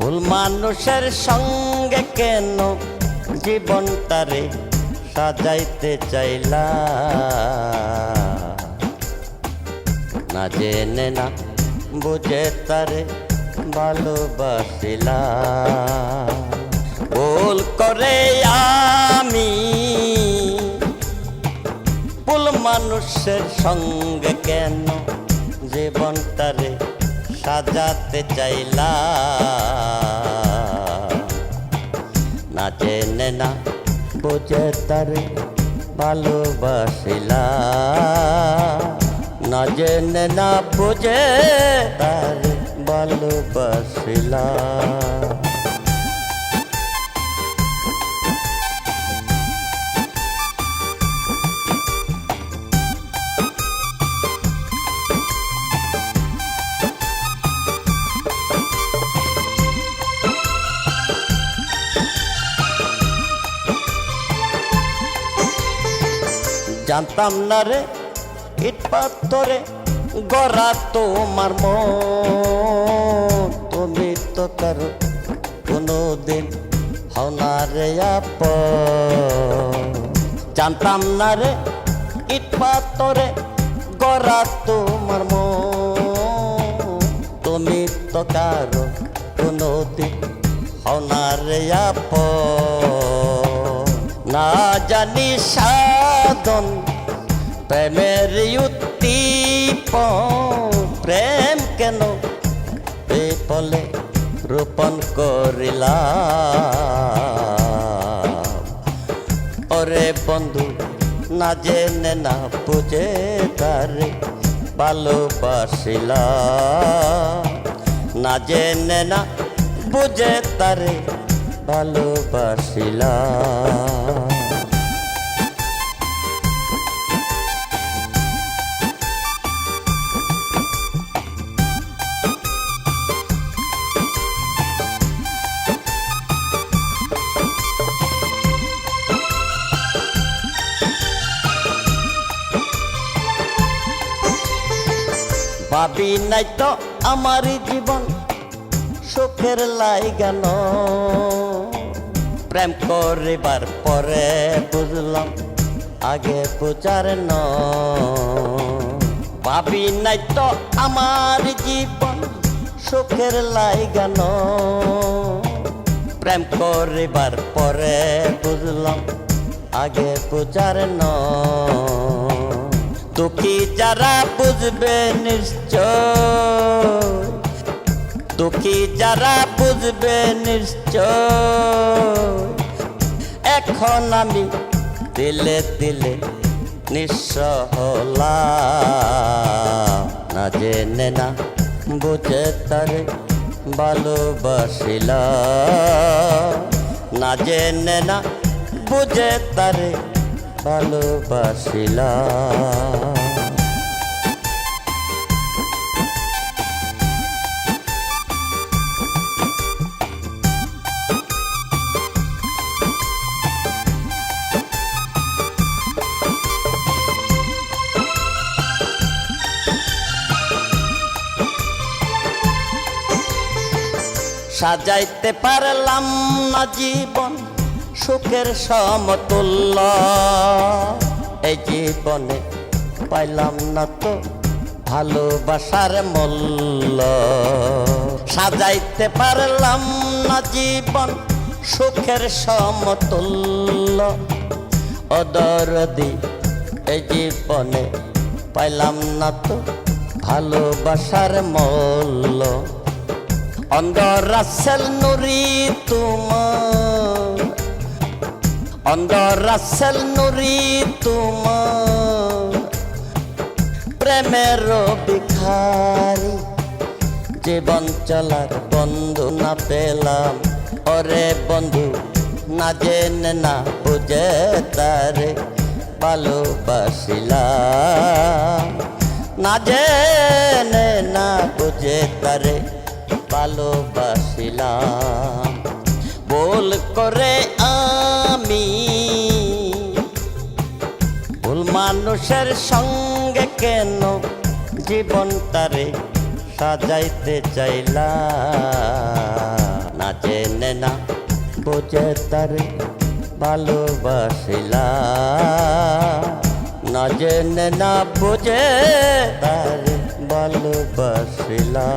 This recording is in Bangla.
ভুল মানুষের সঙ্গে কেন জীবনটারে সাজাইতে চাইলা, না জেনে না বুঝে তারে ভালোবাসিলা। ভুল করে আমি ভুল মানুষের সঙ্গে কেন জীবনটারে সাজাতে চাইলা, না জেনে না বুঝে তারে ভালোবাসিলা, না জেনে না বুঝে তারে ভালোবাসিলা। জানতাম না রে ইট পাথরে গড়া তোমার মন, তুমি তো কারো কোনোদিন হও না রে আপন। জানতাম না রে ইট পাথরে গড়া তোমার মন, তুমি তো কারো কোনোদিন হও না রে আপন। না জানি সাধন প্রেমের উদ্দীপন, প্রেম কেন বিফলে রোপণ করিলাম। ওরে বন্ধু না জেনে না বুঝে তারে ভালোবাসিলাম, না জেনে না বুঝে তারে ভালোবাসিলাম। ভাবি নাই তো আমার জীবন সুখের লাইগান, প্রেম করিবার পরে বুঝলাম আগে বুঝার ন। ভাবি নাই তো আমার জীবন সুখের লাইগান, প্রেম করিবার পরে বুঝলাম আগে বুঝার ন। দুঃখী যারা বুঝবে নিশ্চয়, দুঃখী যারা বুঝবে নিশ্চয়, এখন আমি দিলে দিলে নিঃস্ব হলাম, না জেনে না বুঝে তারে ভালোবাসিলাম, না জেনে না বুঝে তারে ভালোবাসিলাম। সাজাইতে পারলাম না জীবন সুখের সমতুল্য, এই জীবনে পাইলাম না তো ভালোবাসার মূল্য। সাজাইতে পারলাম না জীবন সুখের সমতুল্য, ও দরদি এই জীবনে পাইলাম না তো ভালোবাসার মূল্য। অন্ধ রাসেল নুরি তোমার, অন্ধ রাসেল নুরি তোমার, প্রেমের ভিখারি জীবন চলার বন্ধু না পেলাম। ওরে বন্ধু না জেনে না বুঝে তারে ভালোবাসিলাম, না জেনে না বুঝে তারে ভালোবাসিলাম। ভুল করে আমি ভুল মানুষের সঙ্গে কেন জীবনটারে সাজাইতে চাইলা, না না জেনে না বুঝে তারে ভালোবাসিলা, না জেনে না বুঝে তারে ভালোবাসিলা।